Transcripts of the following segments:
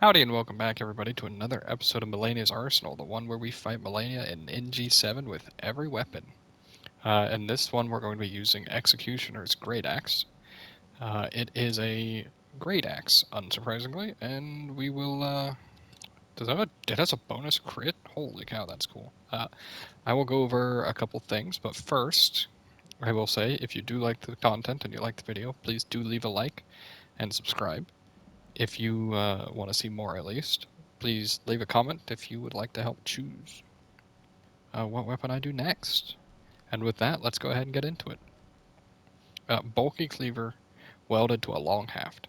Howdy and welcome back everybody to another episode of Malenia's Arsenal, the one where we fight Malenia in NG7 with every weapon. In this one we're going to be using Executioner's Greataxe. It is a Greataxe, unsurprisingly, and we will, it has a bonus crit? Holy cow, that's cool. I will go over a couple things, but first, I will say, if you do like the content and you like the video, please do leave a like and subscribe. If you want to see more, at least, please leave a comment if you would like to help choose what weapon I do next. And with that, let's go ahead and get into it. Bulky cleaver welded to a long haft.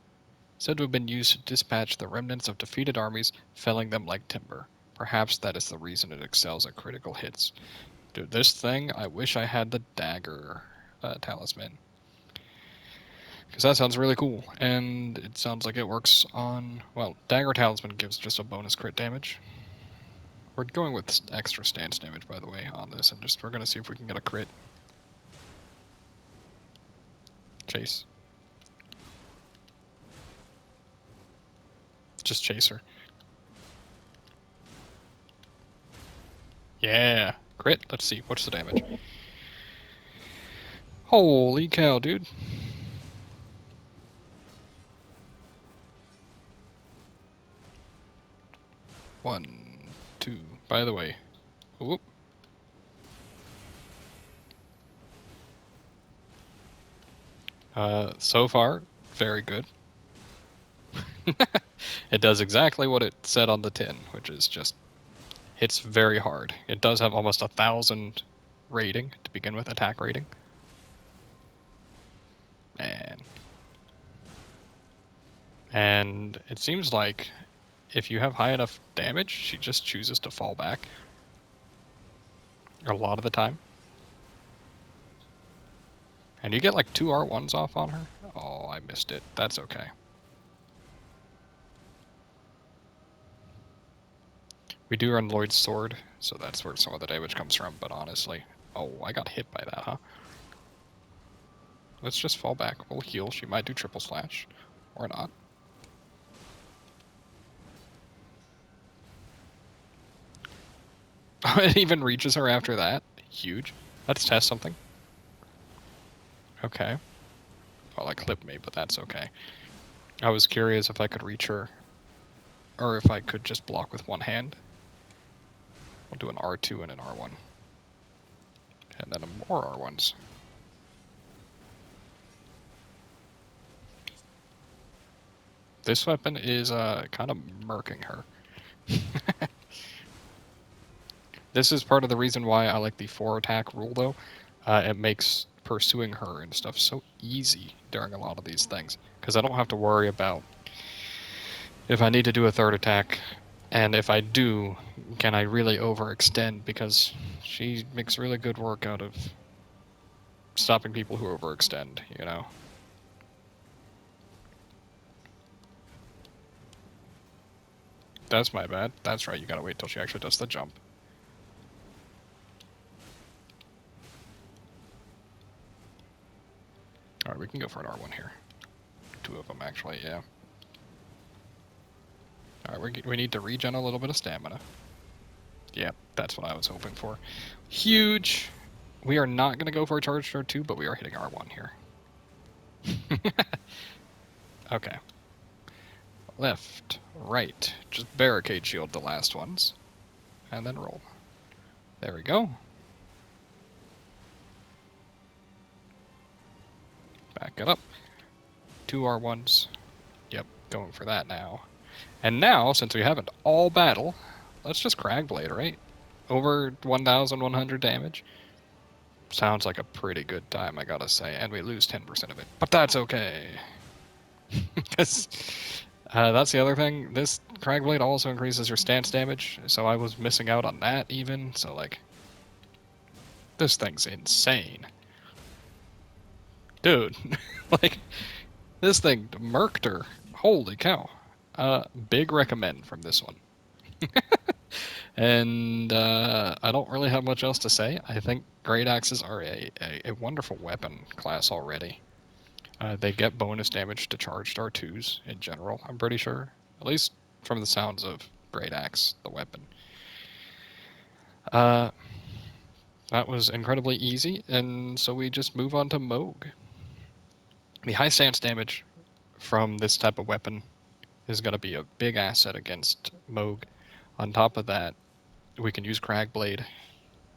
Said to have been used to dispatch the remnants of defeated armies, felling them like timber. Perhaps that is the reason it excels at critical hits. Dude, this thing, I wish I had the dagger talisman. Because that sounds really cool, and it sounds like it works on, well, Dagger Talisman gives just a bonus crit damage. We're going with extra stance damage, by the way, on this, and we're going to see if we can get a crit. Chase. Just chase her. Yeah, crit. Let's see, what's the damage? Holy cow, dude. One, two. By the way, whoop. So far, very good. It does exactly what it said on the tin, which is just hits very hard. It does have almost 1,000 rating to begin with, attack rating. And it seems like if you have high enough damage, she just chooses to fall back a lot of the time. And you get like 2 R1s off on her. Oh, I missed it. That's okay. We do run Lloyd's Sword, so that's where some of the damage comes from, but honestly... Oh, I got hit by that, huh? Let's just fall back. We'll heal. She might do triple slash. Or not. It even reaches her after that. Huge. Let's test something. Okay. Well, it clipped me, but that's okay. I was curious if I could reach her, or if I could just block with one hand. We'll do an R2 and an R1. And then more R1s. This weapon is kind of murking her. This is part of the reason why I like the 4 attack rule, though. It makes pursuing her and stuff so easy during a lot of these things, because I don't have to worry about if I need to do a 3rd attack, and if I do, can I really overextend, because she makes really good work out of stopping people who overextend, you know? That's my bad. That's right, you gotta wait till she actually does the jump. Alright, we can go for an R1 here. 2 of them, actually, yeah. Alright, we need to regen a little bit of stamina. Yep, that's what I was hoping for. Huge! We are not going to go for a charge start 2, but we are hitting R1 here. Okay. Left, right. Just barricade shield the last ones. And then roll. There we go. Back it up. 2 R1s. Yep, going for that now. And now, since we haven't all battle, let's just Cragblade, right? Over 1,100 damage. Sounds like a pretty good time, I gotta say. And we lose 10% of it. But that's okay. Because that's the other thing. This Cragblade also increases your stance damage, so I was missing out on that even. So, like, this thing's insane. Dude, like, this thing murked her. Holy cow. Big recommend from this one. And I don't really have much else to say. I think Greataxes are a wonderful weapon class already. They get bonus damage to charged R2s in general, I'm pretty sure. At least from the sounds of Greataxe, the weapon. That was incredibly easy, and so we just move on to Moog. The high stance damage from this type of weapon is going to be a big asset against Moog. On top of that, we can use Cragblade.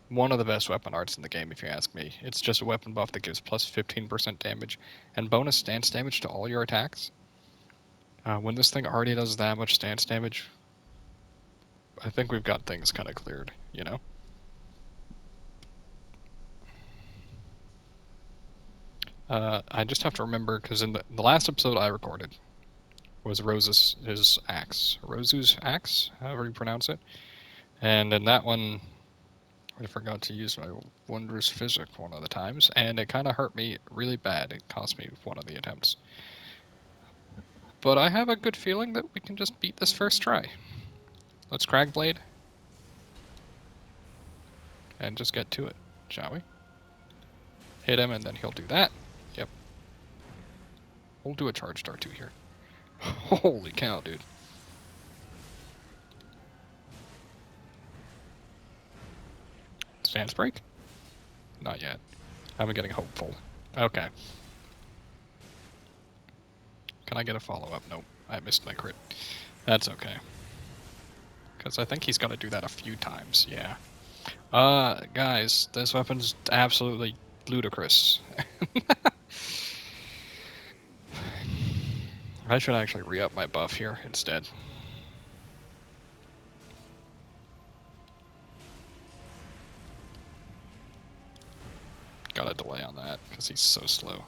One of the best weapon arts in the game, if you ask me. It's just a weapon buff that gives plus 15% damage and bonus stance damage to all your attacks. When this thing already does that much stance damage, I think we've got things kind of cleared, you know? I just have to remember, because in the last episode I recorded was his axe. Rosu's axe, however you pronounce it. And in that one, I forgot to use my wondrous physic one of the times, and it kind of hurt me really bad. It cost me one of the attempts. But I have a good feeling that we can just beat this first try. Let's Cragblade. And just get to it, shall we? Hit him, and then he'll do that. Yep. We'll do a charged R2 here. Holy cow, dude. Stance break? Not yet. I'm getting hopeful. Okay. Can I get a follow-up? Nope. I missed my crit. That's okay. Because I think he's got to do that a few times, yeah. Guys, this weapon's absolutely ludicrous. I should actually re-up my buff here instead. Got a delay on that, because he's so slow.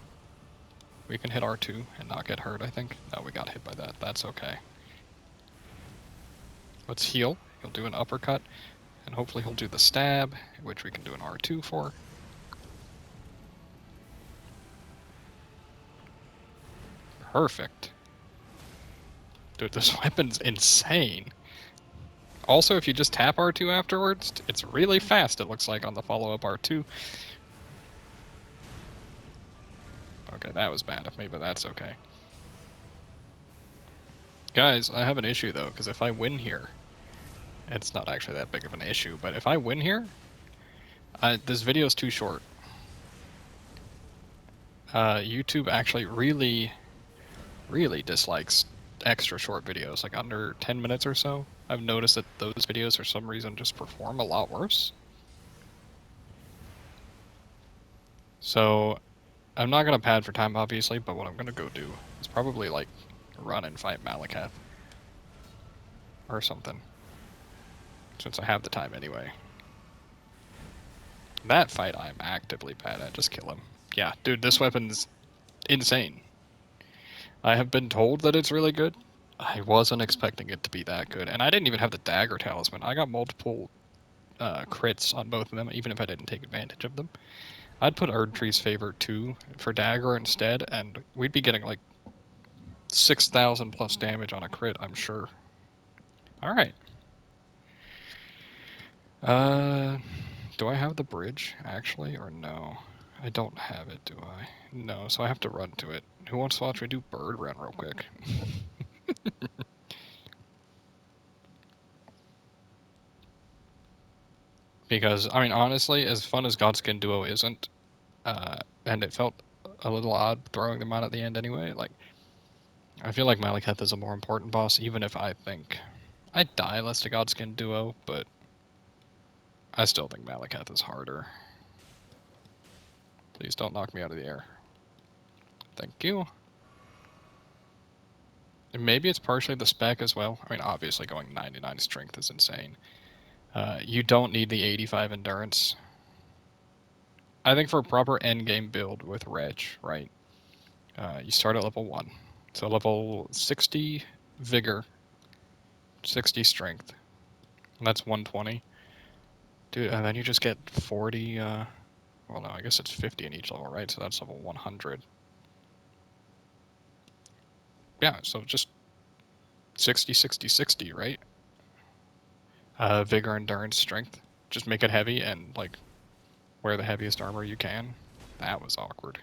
We can hit R2 and not get hurt, I think. No, we got hit by that. That's okay. Let's heal. He'll do an uppercut, and hopefully he'll do the stab, which we can do an R2 for. Perfect. Dude, this weapon's insane. Also, if you just tap R2 afterwards, it's really fast, it looks like, on the follow-up R2. Okay, that was bad of me, but that's okay. Guys, I have an issue, though, because if I win here, it's not actually that big of an issue, but if I win here, this video's too short. YouTube actually really dislikes extra short videos, like under 10 minutes or so. I've noticed that those videos, for some reason, just perform a lot worse. So, I'm not going to pad for time, obviously, but what I'm going to go do is probably, like, run and fight Malekith. Or something. Since I have the time anyway. That fight I'm actively bad at. Just kill him. Yeah, dude, this weapon's insane. I have been told that it's really good. I wasn't expecting it to be that good. And I didn't even have the dagger talisman. I got multiple crits on both of them, even if I didn't take advantage of them. I'd put Erdtree's Favor 2 for dagger instead, and we'd be getting like 6,000 plus damage on a crit, I'm sure. Alright. Do I have the bridge, actually, or no? I don't have it, do I? No, so I have to run to it. Who wants to watch me do bird run real quick? Because, I mean, honestly, as fun as Godskin Duo isn't, and it felt a little odd throwing them out at the end anyway, like, I feel like Malekith is a more important boss, even if I think I'd die less to Godskin Duo, but I still think Malekith is harder. Please don't knock me out of the air. Thank you. And maybe it's partially the spec as well. I mean, obviously going 99 strength is insane. You don't need the 85 endurance. I think for a proper endgame build with Wretch, right, you start at level 1. So level 60 vigor, 60 strength. And that's 120. Dude, and then you just get 40, well no, I guess it's 50 in each level, right? So that's level 100. Yeah, so just 60, 60, 60, right? Vigor, endurance, strength. Just make it heavy and, like, wear the heaviest armor you can. That was awkward.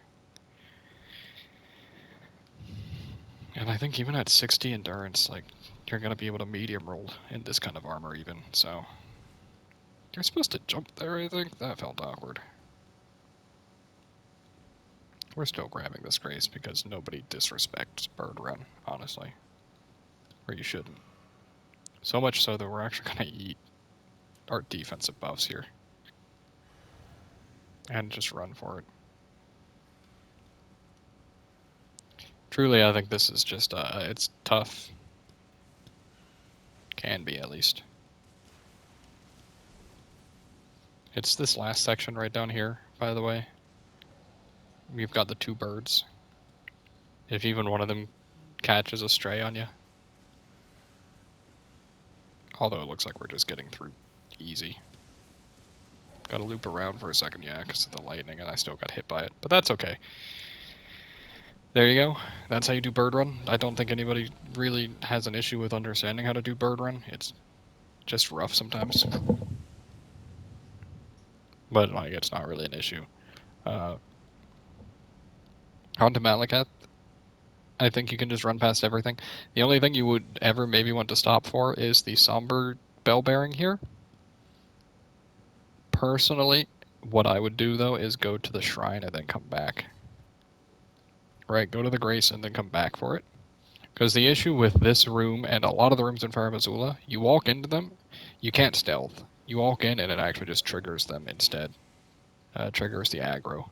And I think even at 60 endurance, like, you're going to be able to medium roll in this kind of armor even, so... You're supposed to jump there, I think? That felt awkward. We're still grabbing this Grace because nobody disrespects Bird Run, honestly. Or you shouldn't. So much so that we're actually going to eat our defensive buffs here. And just run for it. Truly, I think this is just, it's tough. Can be, at least. It's this last section right down here, by the way. We've got the 2 birds. If even one of them catches a stray on you. Although it looks like we're just getting through easy. Gotta loop around for a second, yeah, because of the lightning, and I still got hit by it. But that's okay. There you go. That's how you do bird run. I don't think anybody really has an issue with understanding how to do bird run. It's just rough sometimes. But, like, it's not really an issue. On to Malakath, I think you can just run past everything. The only thing you would ever maybe want to stop for is the somber bell bearing here. Personally, what I would do, though, is go to the shrine and then come back. Right, go to the Grace and then come back for it. Because the issue with this room and a lot of the rooms in Fire Missoula, you walk into them, you can't stealth. You walk in and it actually just triggers them instead. Triggers the aggro.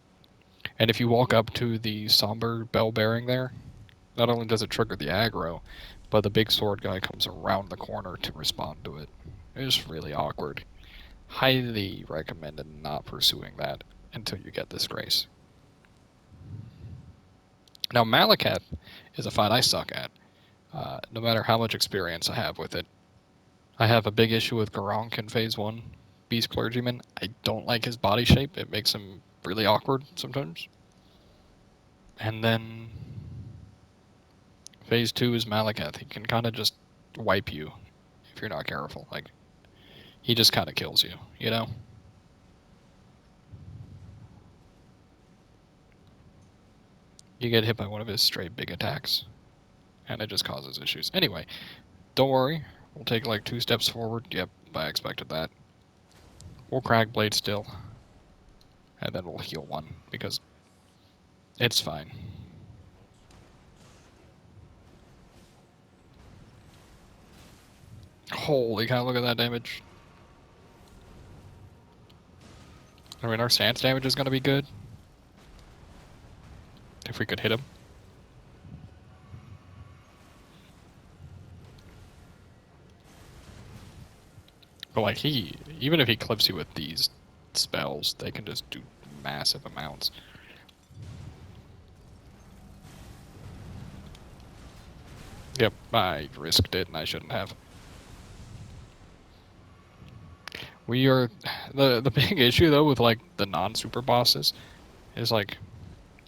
And if you walk up to the somber bell bearing there, not only does it trigger the aggro, but the big sword guy comes around the corner to respond to it. It's really awkward. Highly recommended not pursuing that until you get this Grace. Now, Malakath is a fight I suck at, no matter how much experience I have with it. I have a big issue with Garunk in Phase 1, Beast Clergyman. I don't like his body shape. It makes him really awkward sometimes. And then Phase 2 is Malakath. He can kind of just wipe you if you're not careful. Like, he just kind of kills you, you know? You get hit by one of his straight big attacks, and it just causes issues. Anyway, don't worry. We'll take like 2 steps forward. Yep, I expected that. We'll crack Blade still, and then we'll heal 1, because it's fine. Holy cow, look at that damage. I mean, our stance damage is going to be good. If we could hit him. But like even if he clips you with these spells, they can just do massive amounts. Yep, I risked it and I shouldn't have. We are the big issue though with like the non-super bosses is like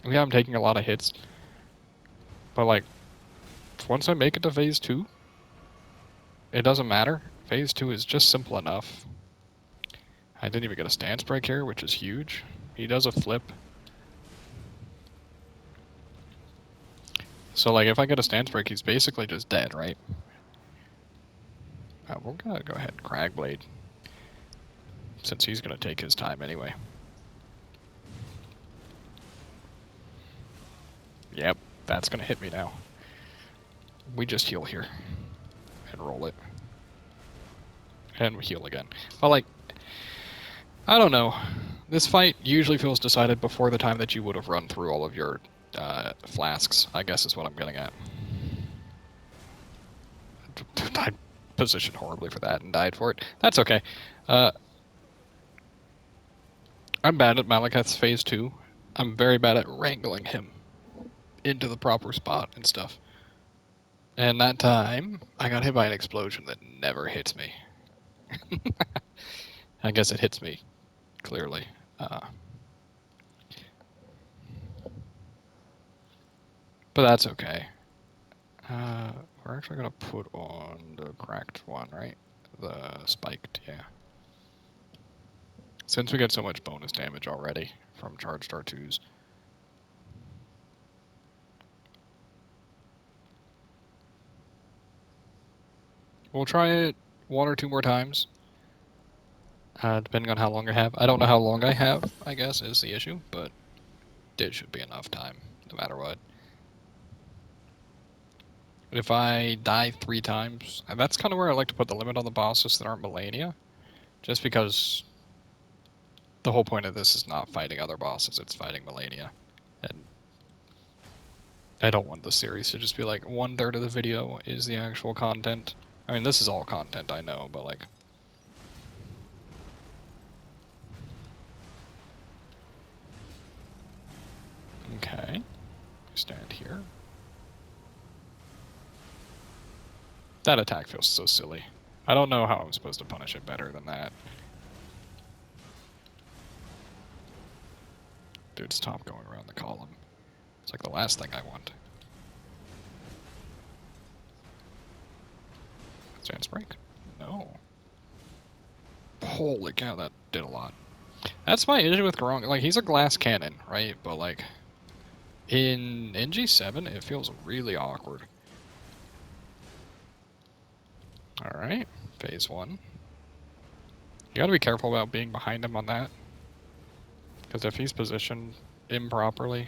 yeah, I'm taking a lot of hits. But like once I make it to phase 2, it doesn't matter. Phase 2 is just simple enough. I didn't even get a stance break here, which is huge. He does a flip. So like if I get a stance break, he's basically just dead, right? We're gonna go ahead and Cragblade, since he's gonna take his time anyway. Yep, that's gonna hit me now. We just heal here. And roll it. And we heal again. But like, I don't know. This fight usually feels decided before the time that you would have run through all of your flasks, I guess is what I'm getting at. I positioned horribly for that and died for it. That's okay. I'm bad at Malakath's phase 2. I'm very bad at wrangling him into the proper spot and stuff. And that time, I got hit by an explosion that never hits me. I guess it hits me, clearly. But that's okay. We're actually going to put on the cracked one, right? The spiked, yeah. Since we get so much bonus damage already from charged R2s. We'll try it 1 or 2 more times, depending on how long I have. I don't know how long I have, I guess, is the issue, but it should be enough time, no matter what. If I die 3 times, and that's kind of where I like to put the limit on the bosses that aren't Malenia, just because the whole point of this is not fighting other bosses, it's fighting Malenia. And I don't want the series to just be like 1/3 of the video is the actual content. I mean, this is all content, I know, but like... Okay. Stand here. That attack feels so silly. I don't know how I'm supposed to punish it better than that. Dude, stop going around the column. It's like the last thing I want. Stance break? No. Holy cow, that did a lot. That's my issue with Garong. Like, he's a glass cannon, right? But, like, in NG7, it feels really awkward. Alright, phase 1. You gotta be careful about being behind him on that. Because if he's positioned improperly,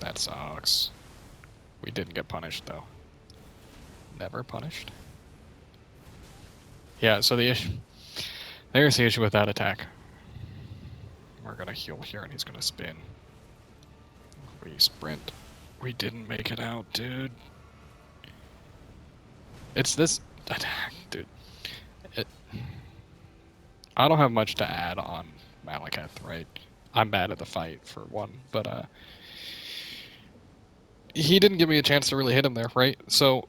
that sucks. We didn't get punished, though. Never punished. Yeah, so the issue... There's the issue with that attack. We're gonna heal here and he's gonna spin. We sprint. We didn't make it out, dude. It's this attack, dude. I don't have much to add on Malekith, right? I'm bad at the fight, for one, but he didn't give me a chance to really hit him there, right? So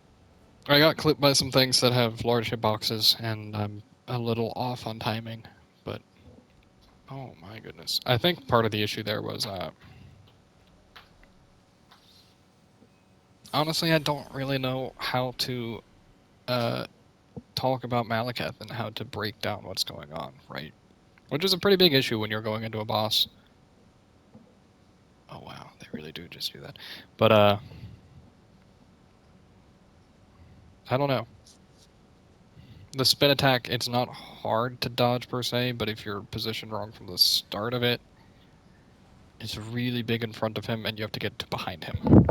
I got clipped by some things that have large hitboxes, and I'm a little off on timing, but oh my goodness. I think part of the issue there was, honestly, I don't really know how to talk about Malekith and how to break down what's going on, right? Which is a pretty big issue when you're going into a boss. Oh wow, they really do just do that. But I don't know. The spin attack, it's not hard to dodge per se, but if you're positioned wrong from the start of it, it's really big in front of him and you have to get to behind him.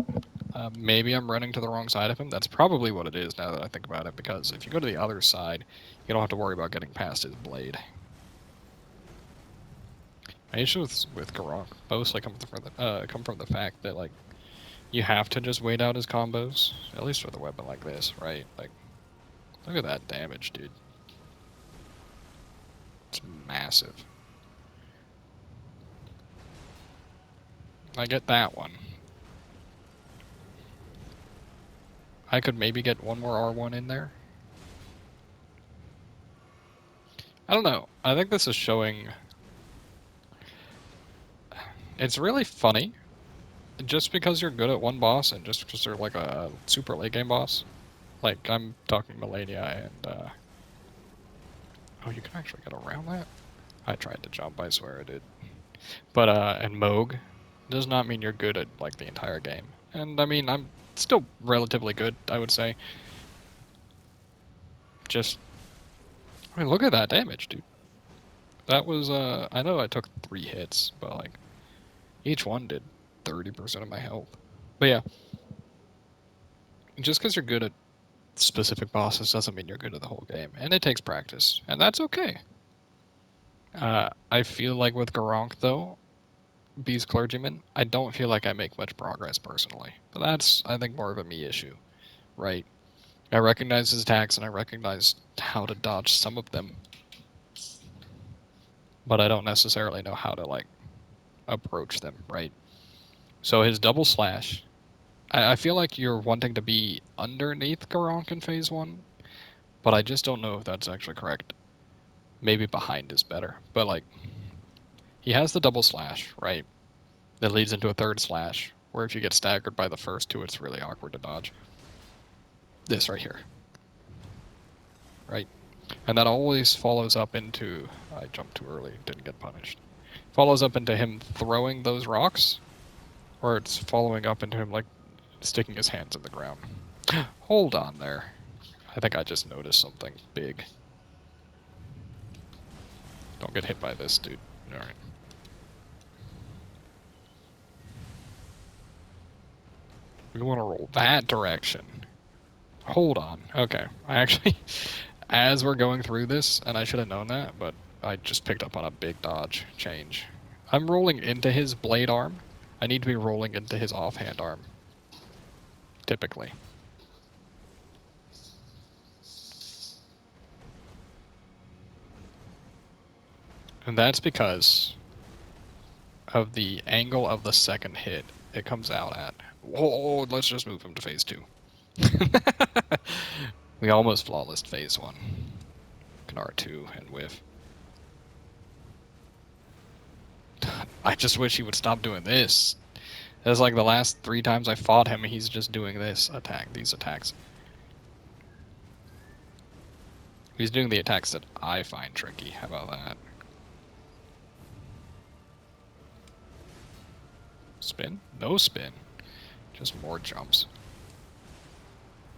Maybe I'm running to the wrong side of him. That's probably what it is now that I think about it, because if you go to the other side, you don't have to worry about getting past his blade. My issue with Garok mostly come from the fact that, like, you have to just wait out his combos, at least with a weapon like this, right? Like, look at that damage, dude. It's massive. I get that one. I could maybe get one more R1 in there. I don't know. I think this is showing... It's really funny. Just because you're good at one boss, and just because they're like a super late game boss. Like, I'm talking Malenia and, oh, you can actually get around that? I tried to jump, I swear I did. But, and Moog does not mean you're good at, like, the entire game. And, I mean, I'm still relatively good, I would say. Just... I mean, look at that damage, dude. That was, I know I took 3 hits, but, like, each one did 30% of my health. But yeah. Just because you're good at specific bosses doesn't mean you're good at the whole game. And it takes practice. And that's okay. I feel like with Garunk, though, Beast Clergyman, I don't feel like I make much progress personally. But that's, I think, more of a me issue, right? I recognize his attacks and I recognize how to dodge some of them. But I don't necessarily know how to, like, approach them, right? So his double slash, I feel like you're wanting to be underneath Garunk in phase 1, but I just don't know if that's actually correct. Maybe behind is better, but, like, he has the double slash, right? That leads into a third slash, where if you get staggered by the first 2, it's really awkward to dodge. This right here. Right? And that always follows up into... I jumped too early, didn't get punished. Follows up into him throwing those rocks, or it's following up into him, like, sticking his hands in the ground. Hold on there. I think I just noticed something big. Don't get hit by this, dude. Alright. We want to roll that direction. Hold on. Okay. I actually, as we're going through this, and I should have known that, but I just picked up on a big dodge change. I'm rolling into his blade arm. I need to be rolling into his offhand arm. Typically. And that's because of the angle of the second hit it comes out at. Whoa, let's just move him to phase 2. We almost flawless phase 1. Can R2 and whiff. I just wish he would stop doing this. It's like the last 3 times I fought him, he's just doing this attack, these attacks. He's doing the attacks that I find tricky. How about that? Spin? No spin. Just more jumps.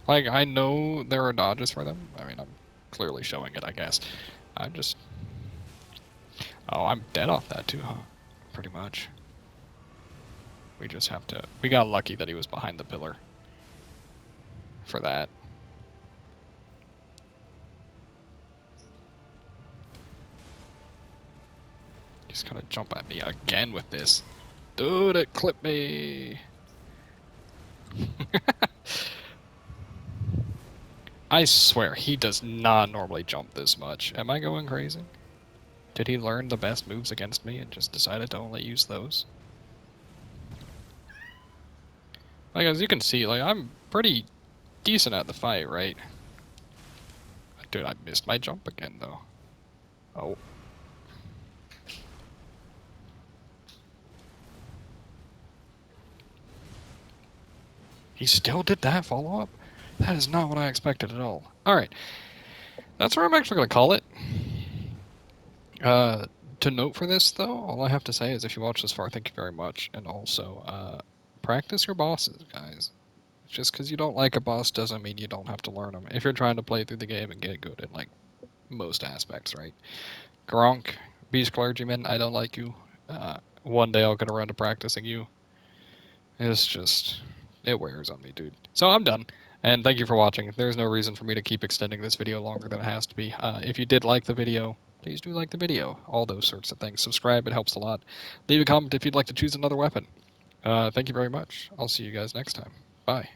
Like, I know there are dodges for them. I mean, I'm clearly showing it, I guess. I'm just... Oh, I'm dead off that too, huh? Pretty much. We just have to... We got lucky that he was behind the pillar. For that. He's gonna jump at me again with this. Dude, it clipped me! I swear, he does not normally jump this much. Am I going crazy? Did he learn the best moves against me and just decided to only use those? Like, as you can see, like, I'm pretty decent at the fight, right? Dude, I missed my jump again, though. Oh. He still did that follow-up? That is not what I expected at all. Alright. That's where I'm actually going to call it. To note for this, though, all I have to say is if you watch this far, thank you very much. And also, practice your bosses, guys. Just because you don't like a boss doesn't mean you don't have to learn them. If you're trying to play through the game and get good at, like, most aspects, right? Gronk, Beast Clergyman, I don't like you. One day I'll get around to practicing you. It's just... It wears on me, dude. So I'm done. And thank you for watching. There's no reason for me to keep extending this video longer than it has to be. If you did like the video, please do like the video. All those sorts of things. Subscribe, it helps a lot. Leave a comment if you'd like to choose another weapon. Thank you very much. I'll see you guys next time. Bye.